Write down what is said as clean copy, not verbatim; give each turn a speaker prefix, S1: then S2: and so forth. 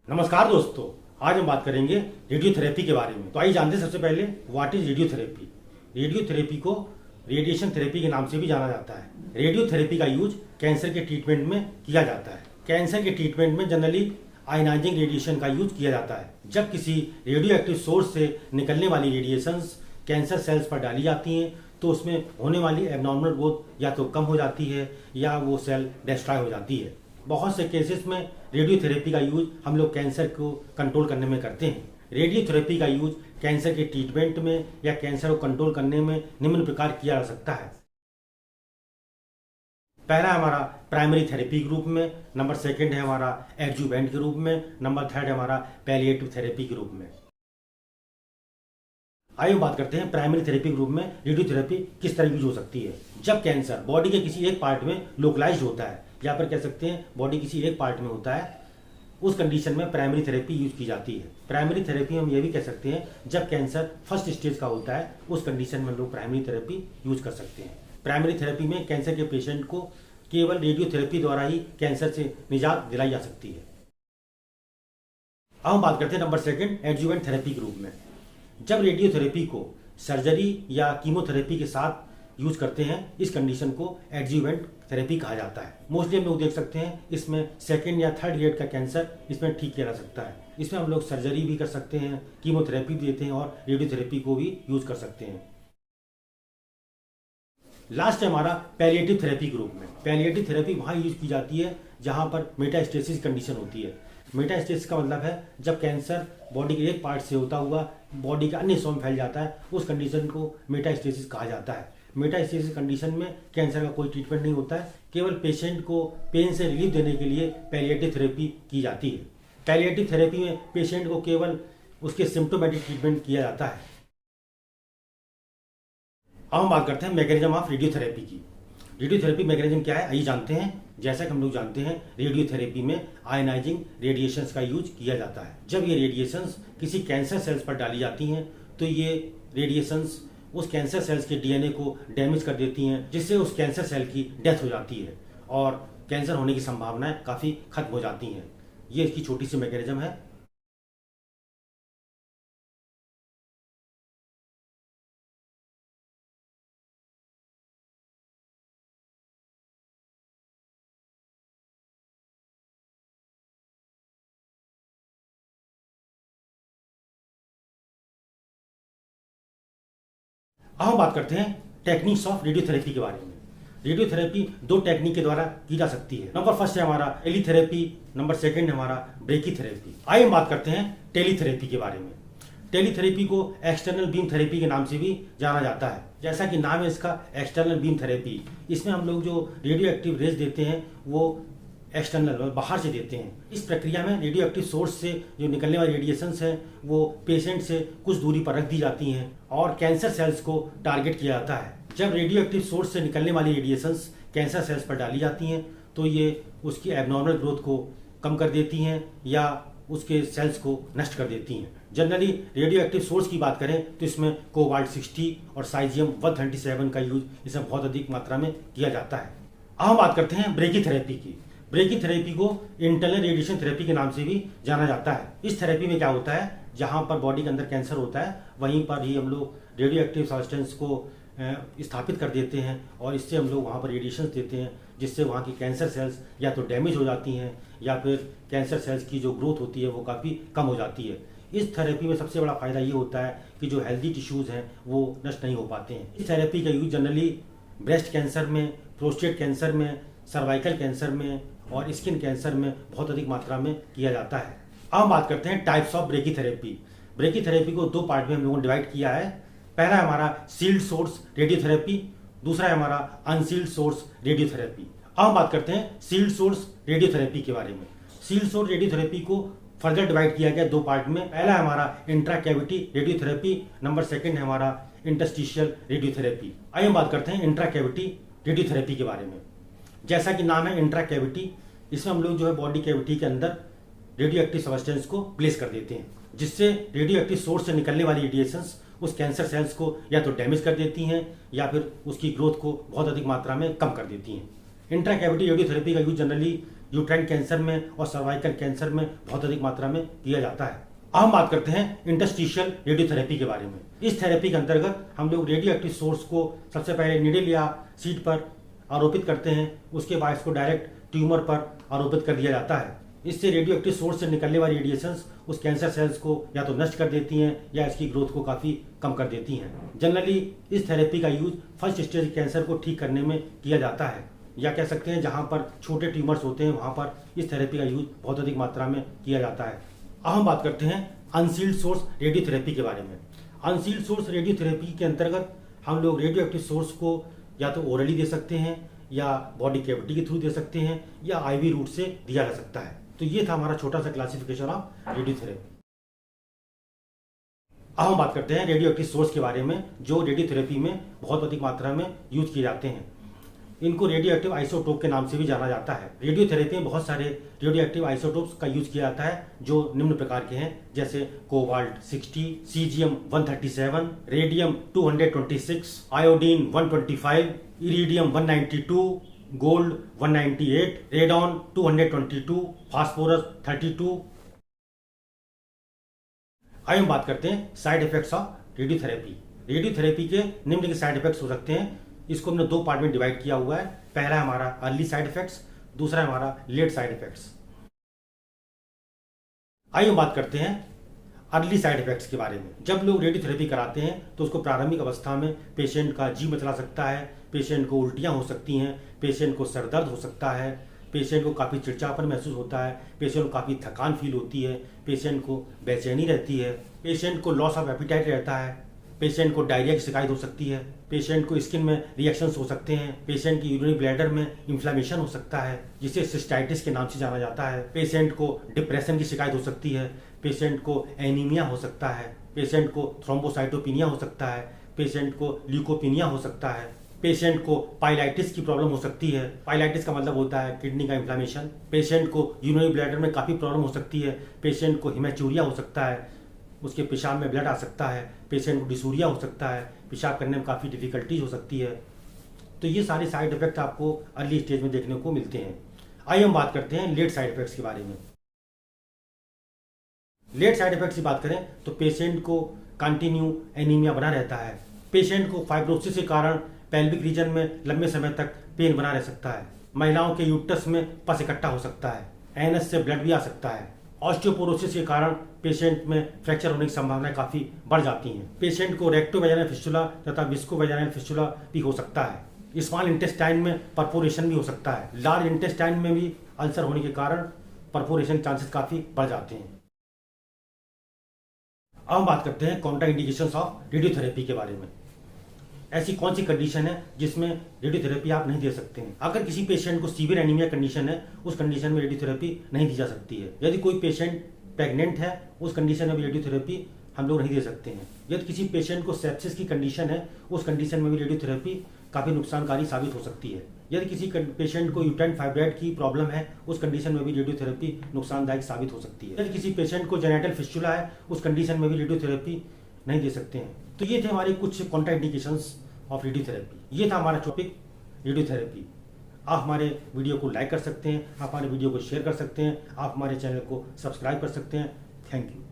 S1: नमस्कार दोस्तों, आज हम बात करेंगे रेडियोथेरेपी के बारे में। तो आइए जानते हैं सबसे पहले व्हाट इज रेडियोथेरेपी। रेडियोथेरेपी को रेडिएशन थेरेपी के नाम से भी जाना जाता है। रेडियोथेरेपी का यूज कैंसर के ट्रीटमेंट में किया जाता है। कैंसर के ट्रीटमेंट में जनरली आयनाइजिंग रेडिएशन का यूज किया जाता है। जब किसी रेडियो एक्टिव सोर्स से निकलने वाली रेडिएशंस कैंसर सेल्स पर डाली जाती हैं तो उसमें होने वाली एबनॉर्मल ग्रोथ या तो कम हो जाती है या वो सेल डिस्ट्रॉय हो जाती है। बहुत से केसेस में रेडियोथेरेपी का यूज हम लोग कैंसर को कंट्रोल करने में करते हैं। रेडियोथेरेपी का यूज कैंसर के ट्रीटमेंट में या कैंसर को कंट्रोल करने में निम्न प्रकार किया जा सकता है। पहला है हमारा प्राइमरी थेरेपी के रूप में, नंबर सेकंड है हमारा एडजुवेंट के रूप में, नंबर थर्ड है हमारा पैलिएटिव थेरेपी के रूप में। आइए बात करते हैं प्राइमरी थेरेपी के रूप में रेडियोथेरेपी किस तरह यूज हो सकती है। जब कैंसर बॉडी के किसी एक पार्ट में लोकलाइज्ड होता है या फिर कह सकते हैं बॉडी किसी एक पार्ट में होता है, उस कंडीशन में प्राइमरी थेरेपी यूज की जाती है। प्राइमरी थेरेपी हम ये भी कह सकते हैं जब कैंसर फर्स्ट स्टेज का होता है, उस कंडीशन में लोग प्राइमरी थेरेपी यूज कर सकते हैं। प्राइमरी थेरेपी में कैंसर के पेशेंट को केवल रेडियोथेरेपी द्वारा ही कैंसर से निजात दिलाई जा सकती है। अब हम बात करते हैं नंबर सेकंड एडजुवेंट थेरेपी के रूप में। जब रेडियोथेरेपी को सर्जरी या कीमोथेरेपी के साथ यूज करते हैं, इस कंडीशन को एडजुवेंट थेरेपी कहा जाता है। मोस्टली हम लोग देख सकते हैं इसमें सेकंड या थर्ड ग्रेड का कैंसर इसमें ठीक किया जा सकता है। इसमें हम लोग सर्जरी भी कर सकते हैं, कीमोथेरेपी भी देते हैं और रेडियोथेरेपी को भी यूज कर सकते हैं। लास्ट है हमारा पैलिएटिव थेरेपी के रूप में। पैलिएटिव थेरेपी वहां यूज की जाती है जहां पर मेटास्टेसिस कंडीशन होती है। मेटास्टेसिस का मतलब है जब कैंसर बॉडी के एक पार्ट से होता हुआ बॉडी के अन्य हिस्सों में फैल जाता है, उस कंडीशन को मेटास्टेसिस कहा जाता है। मेटास्टेसिस कंडीशन में कैंसर का कोई ट्रीटमेंट नहीं होता है, केवल पेशेंट को पेन से रिलीफ देने के लिए पैलिएटिव थेरेपी की जाती है। पैलिएटिव थेरेपी में पेशेंट को केवल उसके सिम्टोमेटिक ट्रीटमेंट किया जाता है। अब हम बात करते हैं मैकेनिज्म ऑफ रेडियोथेरेपी की। रेडियोथेरेपी मैकेनिज्म क्या है, आइए जानते हैं। जैसा कि हम लोग जानते हैं, रेडियोथेरेपी में आयनाइजिंग रेडिएशंस का यूज किया जाता है। जब ये रेडिएशंस किसी कैंसर सेल्स पर डाली जाती हैं तो ये रेडिएशंस उस कैंसर सेल्स के डीएनए को डैमेज कर देती हैं, जिससे उस कैंसर सेल की डेथ हो जाती है और कैंसर होने की संभावनाएं काफी खत्म हो जाती हैं। ये इसकी छोटी सी मैकेनिज्म है। अब हम बात करते हैं टेक्निक्स ऑफ रेडियोथेरेपी के बारे में। रेडियोथेरेपी दो टेक्निक के द्वारा की जा सकती है। नंबर फर्स्ट है हमारा टेलीथेरेपी, नंबर सेकंड है हमारा ब्रेकीथेरेपी। आइए हम बात करते हैं टेलीथेरेपी के बारे में। टेलीथेरेपी को एक्सटर्नल बीम थेरेपी के नाम से भी जाना जाता है। जैसा कि नाम है इसका एक्सटर्नल बीम थेरेपी, इसमें हम लोग जो रेडियो एक्टिव रेज देते हैं वो एक्सटर्नल बाहर से देते हैं। इस प्रक्रिया में रेडियो एक्टिव सोर्स से जो निकलने वाली रेडिएशंस हैं वो पेशेंट से कुछ दूरी पर रख दी जाती हैं और कैंसर सेल्स को टारगेट किया जाता है। जब रेडियो एक्टिव सोर्स से निकलने वाली रेडिएशंस कैंसर सेल्स पर डाली जाती हैं तो ये उसकी एबनॉर्मल ग्रोथ को कम कर देती हैं या उसके सेल्स को नष्ट कर देती हैं। जनरली रेडियो एक्टिव सोर्स की बात करें तो इसमें कोबाल्ट 60 और साइजियम 137 का यूज इसमें बहुत अधिक मात्रा में किया जाता है। अब हम बात करते हैं ब्रेकीथेरेपी की। ब्रेकीथेरेपी को इंटरनल रेडिएशन थेरेपी के नाम से भी जाना जाता है। इस थेरेपी में क्या होता है, जहां पर बॉडी के अंदर कैंसर होता है वहीं पर ही हम लोग रेडियो एक्टिव सब्सटेंस को स्थापित कर देते हैं और इससे हम लोग वहां पर रेडिएशन देते हैं, जिससे वहां की कैंसर सेल्स या तो डैमेज हो जाती हैं या फिर कैंसर सेल्स की जो ग्रोथ होती है वो काफ़ी कम हो जाती है। इस थेरेपी में सबसे बड़ा फायदा ये होता है कि जो हेल्दी टिश्यूज़ हैं वो नष्ट नहीं हो पाते हैं। इस थेरेपी का यूज जनरली ब्रेस्ट कैंसर में, प्रोस्टेट कैंसर में, सर्वाइकल कैंसर में और स्किन कैंसर में बहुत अधिक मात्रा में किया जाता है। अब हम बात करते हैं टाइप्स ऑफ ब्रेकीथेरेपी। ब्रेकीथेरेपी को दो पार्ट में हम लोगों ने डिवाइड किया है। पहला है हमारा सील्ड सोर्स रेडियोथेरेपी, दूसरा है हमारा अनसील्ड सोर्स रेडियोथेरेपी। अब हम बात करते हैं सील्ड सोर्स रेडियोथेरेपी के बारे में। सील्ड सोर्स रेडियोथेरेपी को फर्दर डिवाइड किया गया दो पार्ट में। पहला है हमारा intra cavity radiotherapy, number second है हमारा इंटरस्टिशियल रेडियोथेरेपी। आइए हम बात करते हैं इंट्रा कैविटी रेडियोथेरेपी के बारे में। जैसा कि नाम है इंट्रा कैविटी, इसमें हम लोग जो है बॉडी कैविटी के अंदर रेडियो एक्टिव सब्सटेंस को प्लेस कर देते हैं, जिससे रेडियो एक्टिव सोर्स से निकलने वाली रेडिएशंस उस कैंसर सेल्स को या तो डैमेज कर देती हैं या फिर उसकी ग्रोथ को बहुत अधिक मात्रा में कम कर देती हैं। इंट्रा कैविटी रेडियोथेरेपी का यूज जनरली यूट्राइन कैंसर में और सर्वाइकल कैंसर में बहुत अधिक मात्रा में किया जाता है। अब हम बात करते हैं इंटरस्टिशियल रेडियोथेरेपी के बारे में। इस थेरेपी के अंतर्गत हम लोग रेडियो एक्टिव सोर्स को सबसे पहले नीडल या सीट पर आरोपित करते हैं, उसके बाद इसको डायरेक्ट ट्यूमर पर आरोपित कर दिया जाता है। इससे रेडियो एक्टिव सोर्स से निकलने वाली रेडिएशंस उस कैंसर सेल्स को या तो नष्ट कर देती हैं या इसकी ग्रोथ को काफ़ी कम कर देती हैं। जनरली इस थेरेपी का यूज फर्स्ट स्टेज कैंसर को ठीक करने में किया जाता है, या कह सकते हैं जहां पर छोटे ट्यूमर्स होते हैं वहां पर इस थेरेपी का यूज बहुत अधिक मात्रा में किया जाता है। अब हम बात करते हैं अनसील्ड सोर्स रेडियोथेरेपी के बारे में। अनसील्ड सोर्स रेडियोथेरेपी के अंतर्गत हम लोग रेडियो एक्टिव सोर्स को या तो ओरली दे सकते हैं या बॉडी कैविटी के थ्रू दे सकते हैं या आईवी रूट से दिया जा सकता है। तो ये था हमारा छोटा सा क्लासिफिकेशन ऑफ रेडियोथेरेपी। अब हम बात करते हैं रेडियो एक्टिव सोर्स के बारे में जो रेडियोथेरेपी में बहुत अधिक मात्रा में यूज किए जाते हैं। इनको रेडियो एक्टिव आइसोटोप के नाम से भी जाना जाता है। रेडियोथेरेपी में बहुत सारे रेडियो एक्टिव आइसोटोप्स का यूज किया जाता है जो निम्न प्रकार के हैं, जैसे cobalt 60, caesium 137, radium 226, iodine 125, iridium 192, gold 198, radon 222, phosphorus 32। आइए हम बात करते हैं side effects of radiotherapy. Radiotherapy के निम्नलिखित साइड इफेक्ट्स हो सकते हैं। इसको हमने दो पार्ट में डिवाइड किया हुआ है। पहला है हमारा अर्ली साइड इफेक्ट्स, दूसरा है हमारा लेट साइड इफेक्ट्स। आइए हम बात करते हैं अर्ली साइड इफेक्ट्स के बारे में। जब लोग रेडियोथेरेपी कराते हैं तो उसको प्रारंभिक अवस्था में पेशेंट का जी मचला सकता है, पेशेंट को उल्टियां हो सकती हैं, पेशेंट को सर दर्द हो सकता है, पेशेंट को काफ़ी चिड़चिड़ापन महसूस होता है, पेशेंट को काफ़ी थकान फील होती है, पेशेंट को बेचैनी रहती है, पेशेंट को लॉस ऑफ एपिटाइट रहता है, पेशेंट को डायरिया की शिकायत हो सकती है, पेशेंट को स्किन में रिएक्शंस हो सकते हैं, पेशेंट की यूरिनरी ब्लैडर में इन्फ्लेमेशन हो सकता है जिसे सिस्टाइटिस के नाम से जाना जाता है, पेशेंट को डिप्रेशन की शिकायत हो सकती है, पेशेंट को एनीमिया हो सकता है, पेशेंट को थ्रोम्बोसाइटोपिनिया हो सकता है, पेशेंट को ल्यूकोपिनिया हो सकता है, पेशेंट को पाइलाइटिस की प्रॉब्लम हो सकती है। पाइलाइटिस का मतलब होता है किडनी का इन्फ्लेमेशन। पेशेंट को यूरिनरी ब्लैडर में काफ़ी प्रॉब्लम हो सकती है, पेशेंट को हिमेचूरिया हो सकता है, उसके पेशाब में ब्लड आ सकता है, पेशेंट को डिसूरिया हो सकता है, पेशाब करने में काफ़ी डिफिकल्टीज हो सकती है। तो ये सारे साइड इफेक्ट आपको अर्ली स्टेज में देखने को मिलते हैं। आइए हम बात करते हैं लेट साइड इफेक्ट्स के बारे में। लेट साइड इफेक्ट्स की बात करें तो पेशेंट को कंटिन्यू एनीमिया बना रहता है, पेशेंट को फाइब्रोसिस के कारण पेल्विक रीजन में लंबे समय तक पेन बना रह सकता है, महिलाओं के यूट्रस में पस इकट्ठा हो सकता है, एनएस से ब्लड भी आ सकता है, ऑस्टियोपोरोसिस के कारण पेशेंट में फ्रैक्चर होने की संभावनाएं काफ़ी बढ़ जाती हैं, पेशेंट को रेक्टोवेजाइनल फिस्टुला तथा विस्कोवेजाइनल फिस्टुला भी हो सकता है, स्मॉल इंटेस्टाइन में परफोरेशन भी हो सकता है, लार्ज इंटेस्टाइन में भी अल्सर होने के कारण परफोरेशन चांसेस काफ़ी बढ़ जाते हैं। अब हम बात करते हैं काउंटर इंडिकेशंस ऑफ रेडियोथेरेपी के बारे में। ऐसी कौन सी कंडीशन है जिसमें रेडियोथेरेपी आप नहीं दे सकते हैं। अगर किसी पेशेंट को सीवियर एनीमिया कंडीशन है, उस कंडीशन में रेडियोथेरेपी नहीं दी जा सकती है। यदि कोई पेशेंट प्रेग्नेंट है, उस कंडीशन में भी रेडियोथेरेपी हम लोग नहीं दे सकते हैं। यदि किसी पेशेंट को सेप्सिस की कंडीशन है, उस कंडीशन में भी रेडियोथेरेपी काफ़ी नुकसानकारी साबित हो सकती है। यदि किसी पेशेंट को यूट्राइन फाइब्रॉइड की प्रॉब्लम है, उस कंडीशन में भी रेडियोथेरेपी नुकसानदायक साबित हो सकती है। यदि किसी पेशेंट को जेनेटल फिस्टुला है, उस कंडीशन में भी रेडियोथेरेपी नहीं दे सकते हैं। तो ये थे हमारे कुछ कॉन्ट्राइंडिकेशंस ऑफ रेडियोथेरेपी। ये था हमारा टॉपिक रेडियोथेरेपी। आप हमारे वीडियो को लाइक कर सकते हैं, आप हमारे वीडियो को शेयर कर सकते हैं, आप हमारे चैनल को सब्सक्राइब कर सकते हैं। Thank you.